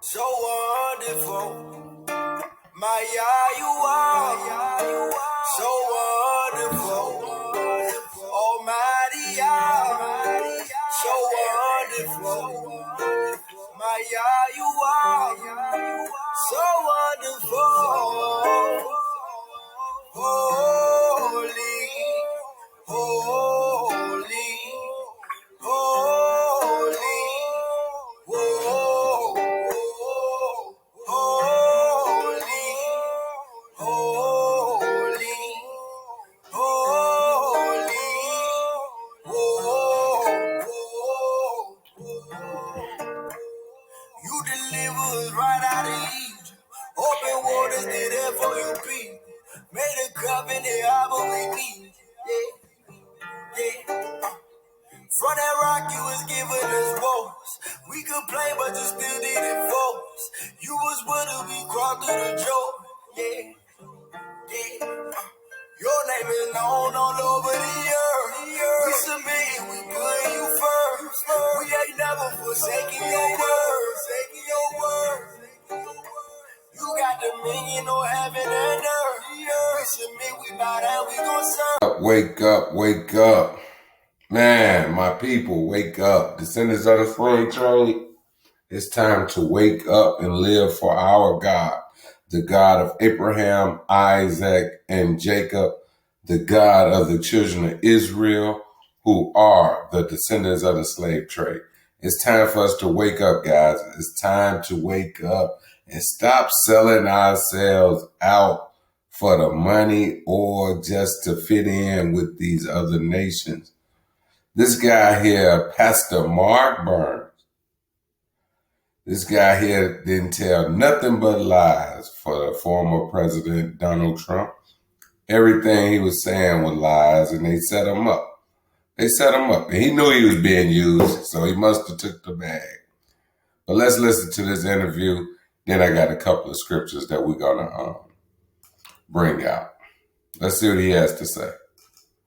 So wonderful, my Yah, you are so wonderful, Almighty Yah, so wonderful, my Yah, you are so wonderful, holy, holy, holy, whoa. Holy, holy, holy, whoa. You deliver us right out of Egypt. Open waters, did it for your people. Made a covenant, but we need. Yeah. From that rock you was giving us woes. We complain, but you still didn't vote. You was with us, we crawled through the joke. Yeah. Your name is known all over the earth. We submit, we put you first. We ain't never forsaking your word. You got dominion on heaven and earth. We submit, we bow down, we gon' serve. Wake up, wake up. Man, my people, wake up. Descendants of the slave trade. It's time to wake up and live for our God, the God of Abraham, Isaac, and Jacob, the God of the children of Israel, who are the descendants of the slave trade. It's time for us to wake up, guys. It's time to wake up and stop selling ourselves out for the money or just to fit in with these other nations. This guy here, Pastor Mark Burns, this guy here didn't tell nothing but lies for the former President Donald Trump. Everything he was saying was lies, and they set him up. They set him up, and he knew he was being used, so he must have took the bag. But let's listen to this interview. Then I got a couple of scriptures that we're going to bring out. Let's see what he has to say.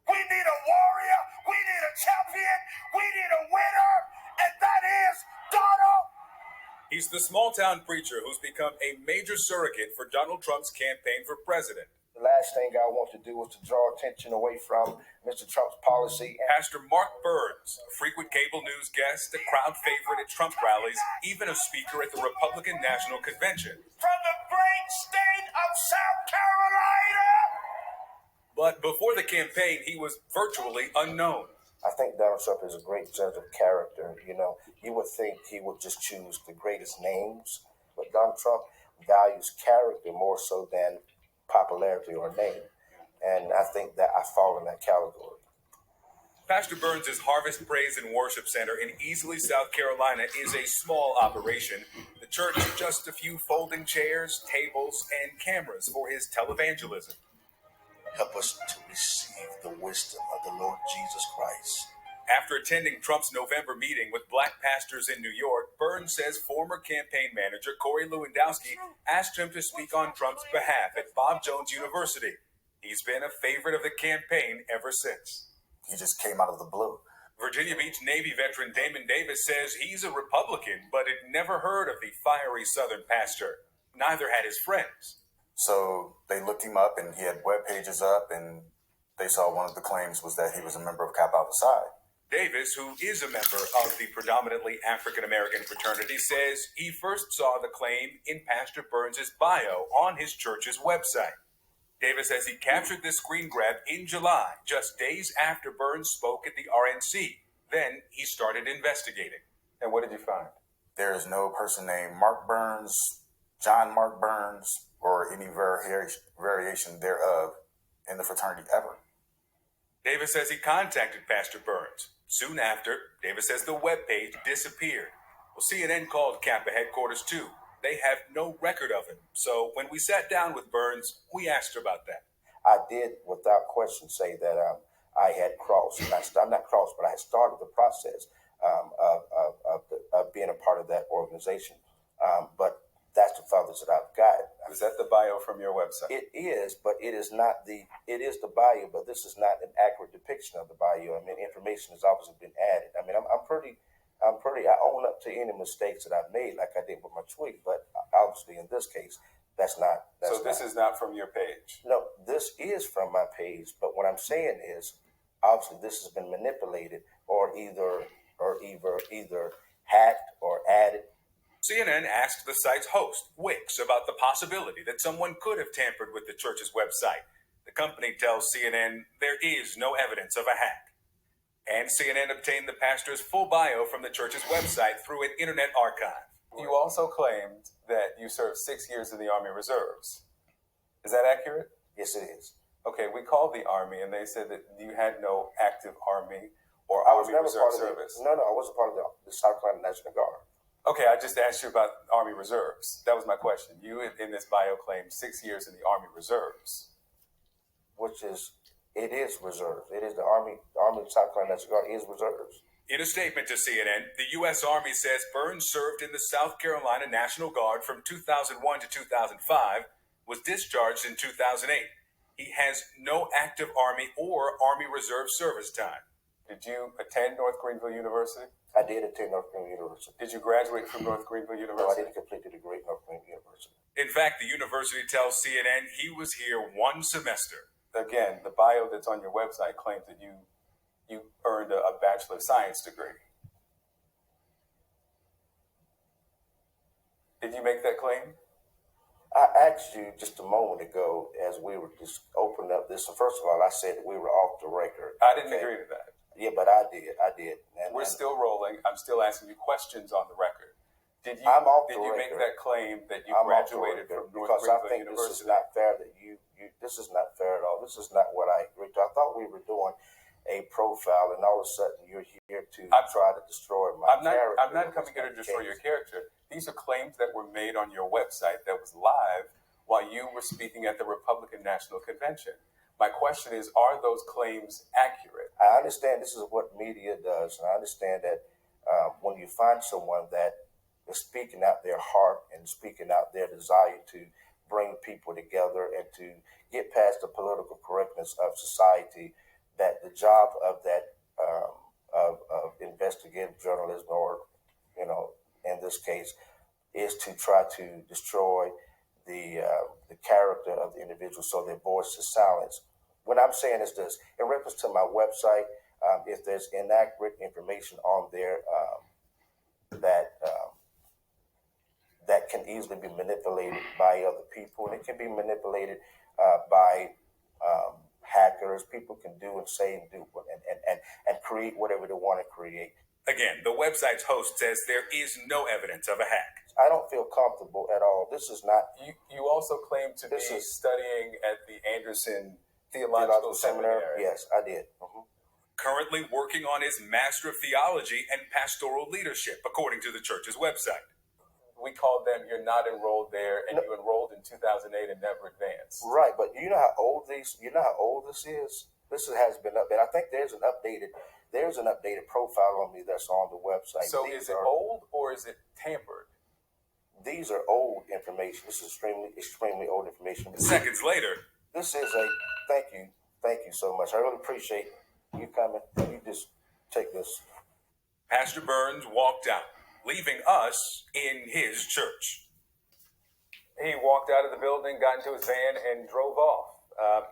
We need a warrior. We need a champion. We need a winner. And that is Donald. He's the small-town preacher who's become a major surrogate for Donald Trump's campaign for president. The last thing I want to do is to draw attention away from Mr. Trump's policy. Pastor Mark Burns, a frequent cable news guest, a crowd favorite at Trump rallies, even a speaker at the Republican National Convention. From the great state of South Carolina. But before the campaign, he was virtually unknown. I think Donald Trump is a great judge of character. You know, you would think he would just choose the greatest names, but Donald Trump values character more so than popularity or name. And I think that I fall in that category. Pastor Burns' Harvest Praise and Worship Center in Easley, South Carolina is a small operation. The church has just a few folding chairs, tables, and cameras for his televangelism. Help us to receive the wisdom of the Lord Jesus Christ. After attending Trump's November meeting with black pastors in New York, Burns says former campaign manager Corey Lewandowski asked him to speak on Trump's behalf at Bob Jones University. He's been a favorite of the campaign ever since. He just came out of the blue. Virginia Beach Navy veteran Damon Davis says he's a Republican, but had never heard of the fiery Southern pastor. Neither had his friends. So they looked him up, and he had web pages up, and they saw one of the claims was that he was a member of Kappa Alpha Psi. Davis, who is a member of the predominantly African-American fraternity, says he first saw the claim in Pastor Burns' bio on his church's website. Davis says he captured this screen grab in July, just days after Burns spoke at the RNC. Then he started investigating. And what did you find? There is no person named Mark Burns, John Mark Burns, or any variation thereof in the fraternity ever. Davis says he contacted Pastor Burns. Soon after, Davis says the webpage disappeared. Well, CNN called Kappa headquarters too. they have no record of him. So when we sat down with Burns, we asked her about that. I did, without question, say that I had crossed. I'm not crossed, but I had started the process of being a part of that organization. But that's the furthest that I've got. Is that the bio from your website? It is, but it is not it is the bio, but this is not an accurate depiction of the bio. I mean, information has obviously been added. I mean, I own up to any mistakes that I've made, like I did with my tweet, but obviously in this case, this is not from your page? No, this is from my page, but what I'm saying is, obviously this has been manipulated or either hacked or added. CNN asked the site's host, Wix, about the possibility that someone could have tampered with the church's website. The company tells CNN there is no evidence of a hack. And CNN obtained the pastor's full bio from the church's website through an internet archive. You also claimed that you served 6 years in the Army Reserves. Is that accurate? Yes, it is. Okay, we called the Army and they said that you had no active Army or Army Reserve service. No, I wasn't part of the South Carolina National Guard. Okay, I just asked you about Army Reserves. That was my question. You, in this bio, claimed 6 years in the Army Reserves. It is reserves. It is the Army South Carolina National Guard is reserves. In a statement to CNN, the U.S. Army says Burns served in the South Carolina National Guard from 2001 to 2005, was discharged in 2008. He has no active Army or Army Reserve service time. Did you attend North Greenville University? I did attend North Greenville University. Did you graduate from North Greenville University? No, I didn't complete the degree at North Greenville University. In fact, the university tells CNN he was here 1 semester. Again, the bio that's on your website claims that you earned a Bachelor of Science degree. Did you make that claim? I asked you just a moment ago as we were just opening up this. So first of all, I said that we were off the record. I didn't agree to that. Yeah, but I did. We're still rolling. I'm still asking you questions on the record. Did you make that claim that you graduated from North Greenville University? This is not fair that this is not fair at all. This is not what I agreed to. I thought we were doing a profile, and all of a sudden you're here to try to destroy my character. I'm not coming here to destroy your character. These are claims that were made on your website that was live while you were speaking at the Republican National Convention. My question is, are those claims accurate? I understand this is what media does, and I understand that when you find someone that is speaking out their heart and speaking out their desire to bring people together and to get past the political correctness of society, that the job of that of investigative journalism, or in this case, is to try to destroy the character of the individual so their voice is silenced. What I'm saying is this: in reference to my website, if there's inaccurate information on there that can easily be manipulated by other people, and it can be manipulated by hackers. People can do and say and do and create whatever they want to create. Again, the website's host says there is no evidence of a hack. I don't feel comfortable at all. This is not. You also claim to be studying at the Anderson Theological Seminary. Yes, I did. Mm-hmm. Currently working on his Master of Theology and Pastoral Leadership, according to the church's website. We called them, you're not enrolled there, and you enrolled in 2008 and never advanced. Right, but you know how old this is? This has been updated. I think there's an updated profile on me that's on the website. So is it old or is it tampered? These are old information. This is extremely old information. Seconds later. This is thank you so much. I really appreciate you coming. You just take this. Pastor Burns walked out, leaving us in his church. He walked out of the building, got into his van, and drove off.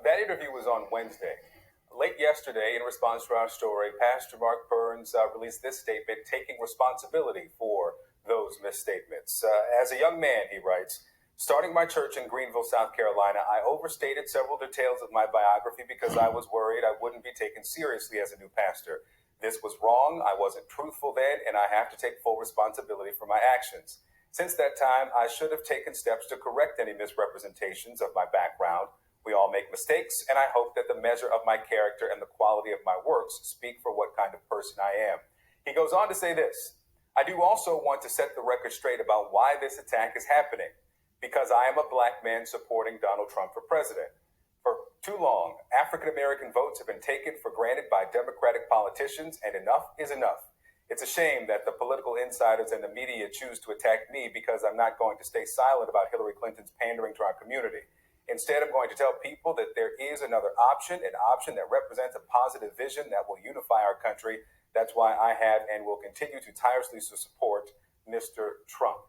That interview was on Wednesday. Late yesterday, in response to our story, Pastor Mark Burns released this statement taking responsibility for those misstatements. As a young man, he writes, starting my church in Greenville, South Carolina, I overstated several details of my biography because I was worried I wouldn't be taken seriously as a new pastor. This was wrong. I wasn't truthful then, and I have to take full responsibility for my actions. Since that time, I should have taken steps to correct any misrepresentations of my background. We all make mistakes, and I hope that the measure of my character and the quality of my works speak for what kind of person I am. He goes on to say this: I do also want to set the record straight about why this attack is happening, because I am a black man supporting Donald Trump for president. For too long, African American votes have been taken for granted by Democratic politicians, and enough is enough. It's a shame that the political insiders and the media choose to attack me because I'm not going to stay silent about Hillary Clinton's pandering to our community. Instead, I'm going to tell people that there is another option, an option that represents a positive vision that will unify our country. That's why I have and will continue to tirelessly support Mr. Trump.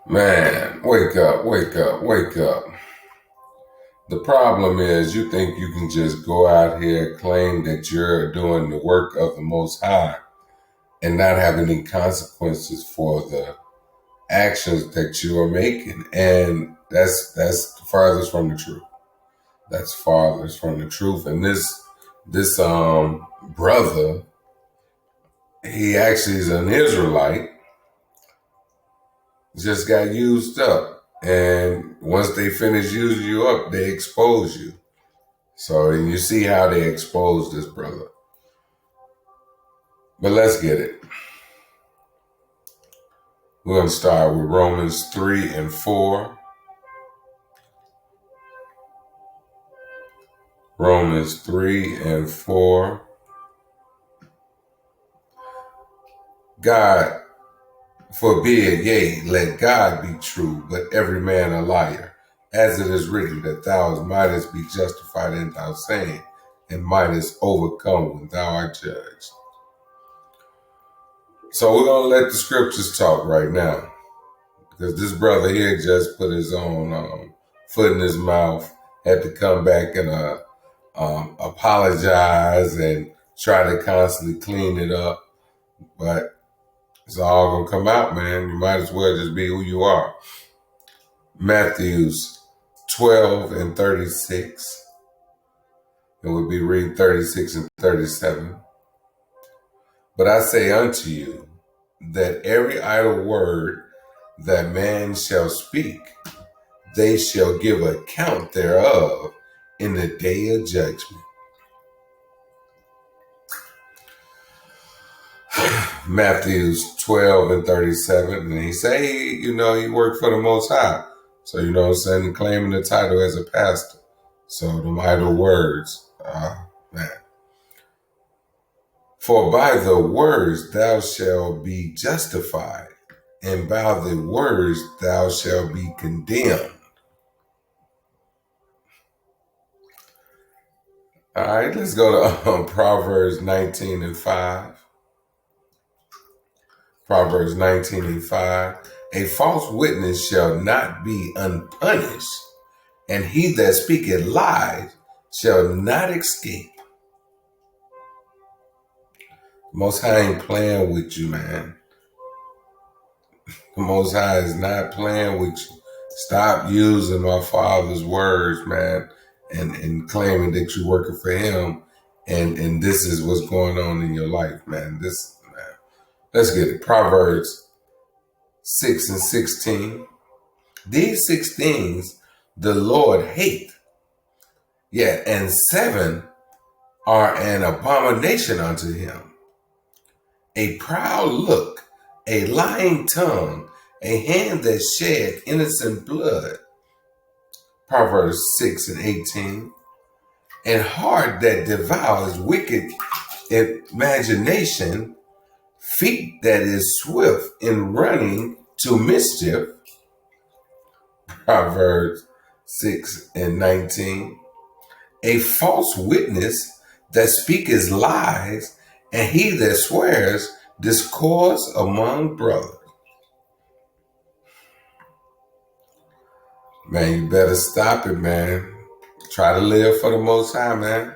Man, wake up, wake up, wake up. The problem is you think you can just go out here, claim that you're doing the work of the Most High and not have any consequences for the actions that you are making. And that's farthest from the truth. That's farthest from the truth. And this brother, he actually is an Israelite, just got used up. And once they finish using you up, they expose you. So you see how they expose this brother. But let's get it. We're going to start with Romans 3 and 4. Romans 3 and 4. God forbid, yea, let God be true, but every man a liar. As it is written, that thou mightest be justified in thy saying, and mightest overcome when thou art judged. So we're going to let the scriptures talk right now, because this brother here just put his own foot in his mouth, had to come back and apologize and try to constantly clean it up. But it's all going to come out, man. You might as well just be who you are. Matthews 12 and 36. And we'll be reading 36 and 37. But I say unto you that every idle word that man shall speak, they shall give account thereof in the day of judgment. Matthews 12 and 37. And he say, he worked for the Most High. So, what I'm saying, claiming the title as a pastor. So, them idle words, man. For by the words thou shalt be justified, and by the words thou shalt be condemned. All right, let's go to Proverbs 19 and 5. Proverbs 19 and 5. A false witness shall not be unpunished, and he that speaketh lies shall not escape. Most High ain't playing with you, man. The Most High is not playing with you. Stop using my Father's words, man, and claiming that you're working for him, and this is what's going on in your life, man. Let's get it. Proverbs 6 and 16. These 6 things the Lord hate, yet and 7 are an abomination unto him. A proud look, a lying tongue, a hand that shed innocent blood. Proverbs 6 and 18. And heart that devours wicked imagination, feet that is swift in running to mischief. Proverbs 6 and 19. A false witness that speaketh lies, and he that swears discourse among brothers. Man, you better stop it, man. Try to live for the Most High, man.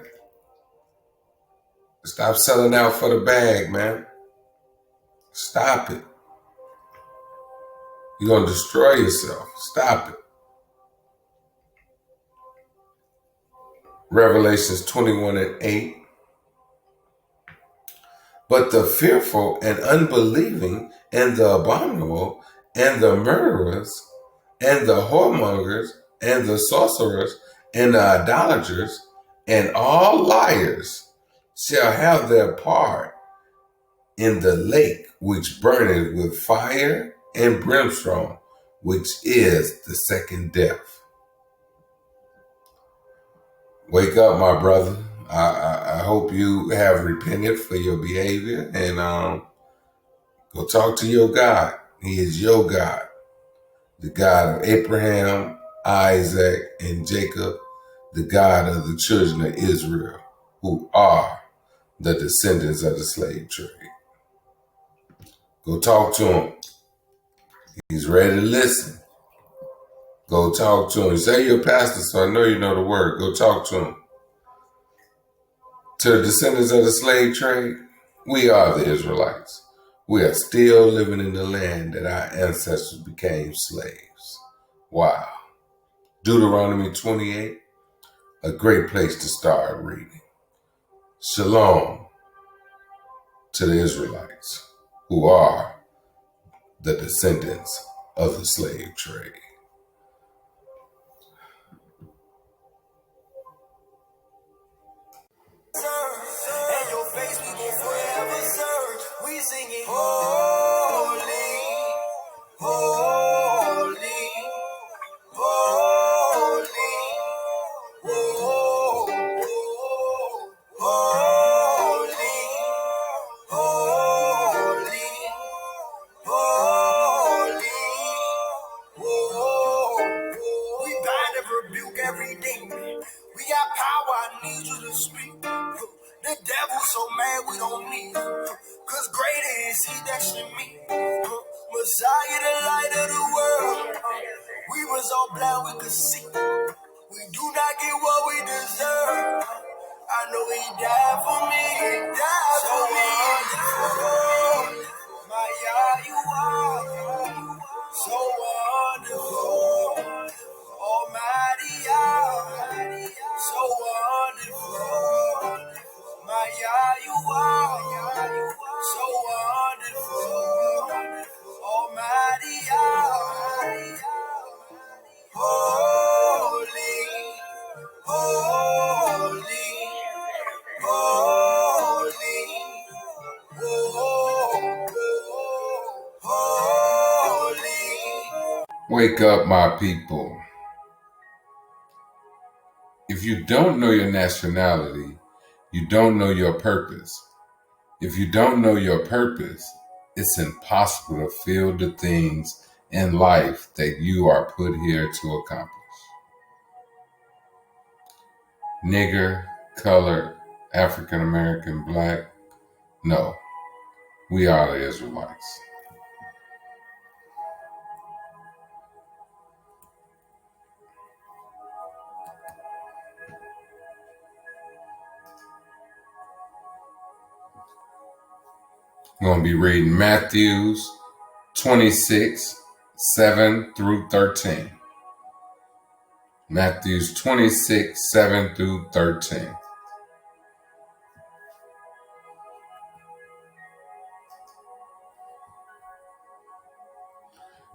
Stop selling out for the bag, man. Stop it. You're going to destroy yourself. Stop it. Revelations 21 and 8. But the fearful and unbelieving and the abominable and the murderers and the whoremongers and the sorcerers, and the idolaters, and all liars shall have their part in the lake which burneth with fire and brimstone, which is the second death. Wake up, my brother. I hope you have repented for your behavior, and go talk to your God. He is your God, the God of Abraham, Isaac, and Jacob, the God of the children of Israel, who are the descendants of the slave trade. Go talk to him. He's ready to listen. Go talk to him. Say you're a pastor, so I know you know the word. Go talk to him. To the descendants of the slave trade, we are the Israelites. We are still living in the land that our ancestors became slaves. Wow. Deuteronomy 28, a great place to start reading. Shalom to the Israelites, who are the descendants of the slave trade. And your face we gon' forever serve. We singing holy, holy, holy, holy, holy, holy, holy. We bind and rebuke every demon. We got power, I need you to speak. The devil's so mad we don't need him. Cause greater is he that's in me. Messiah, the light of the world. We was all blind, we could see. We do not get what we deserve. I know he died for me. He died for me. My God, you are so wonderful. Almighty, so wonderful. My God, you are so wonderful. Almighty, holy, holy, holy, holy. Wake up, my people. If you don't know your nationality, you don't know your purpose. If you don't know your purpose, it's impossible to feel the things in life that you are put here to accomplish. Nigger, colored, African American, black, no, we are the Israelites. I'm going to be reading Matthew 26, 7 through 13. Matthew 26, 7 through 13.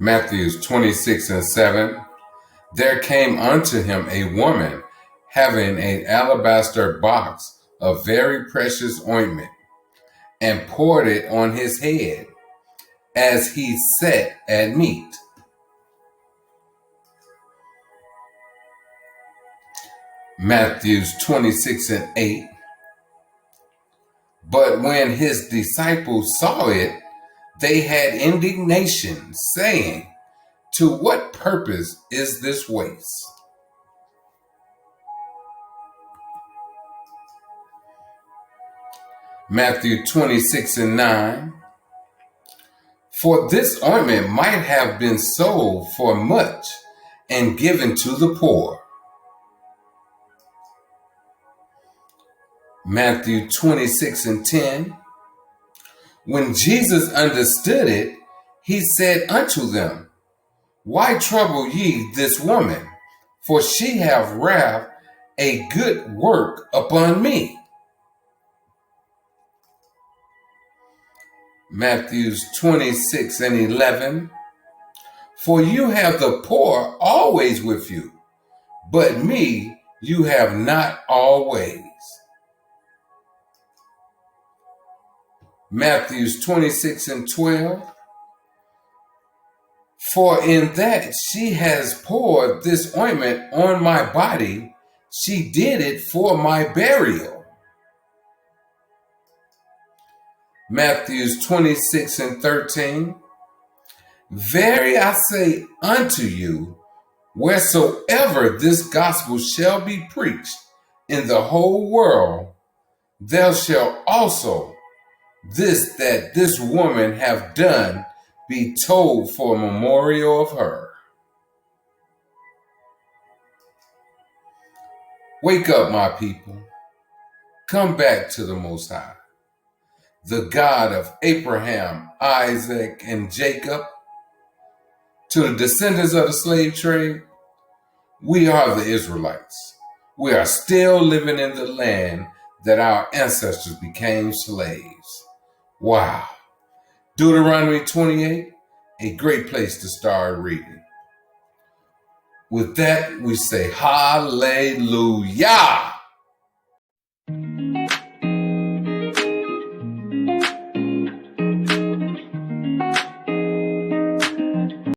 Matthew 26 and 7. There came unto him a woman having an alabaster box of very precious ointment, and poured it on his head as he sat at meat. Matthew 26 and 8. But when his disciples saw it, they had indignation, saying, to what purpose is this waste? Matthew 26 and 9. For this ointment might have been sold for much and given to the poor. Matthew 26 and 10. When Jesus understood it, he said unto them, why trouble ye this woman? For she hath wrought a good work upon me. Matthew 26 and 11. For you have the poor always with you, but me you have not always. Matthew 26:12. For in that she has poured this ointment on my body, she did it for my burial. Matthew 26:13. Verily I say unto you, wheresoever this gospel shall be preached in the whole world, there shall also that this woman have done be told for a memorial of her. Wake up, my people. Come back to the Most High, the God of Abraham, Isaac, and Jacob. To the descendants of the slave trade, we are the Israelites. We are still living in the land that our ancestors became slaves. Wow. Deuteronomy 28, a great place to start reading. With that, we say hallelujah.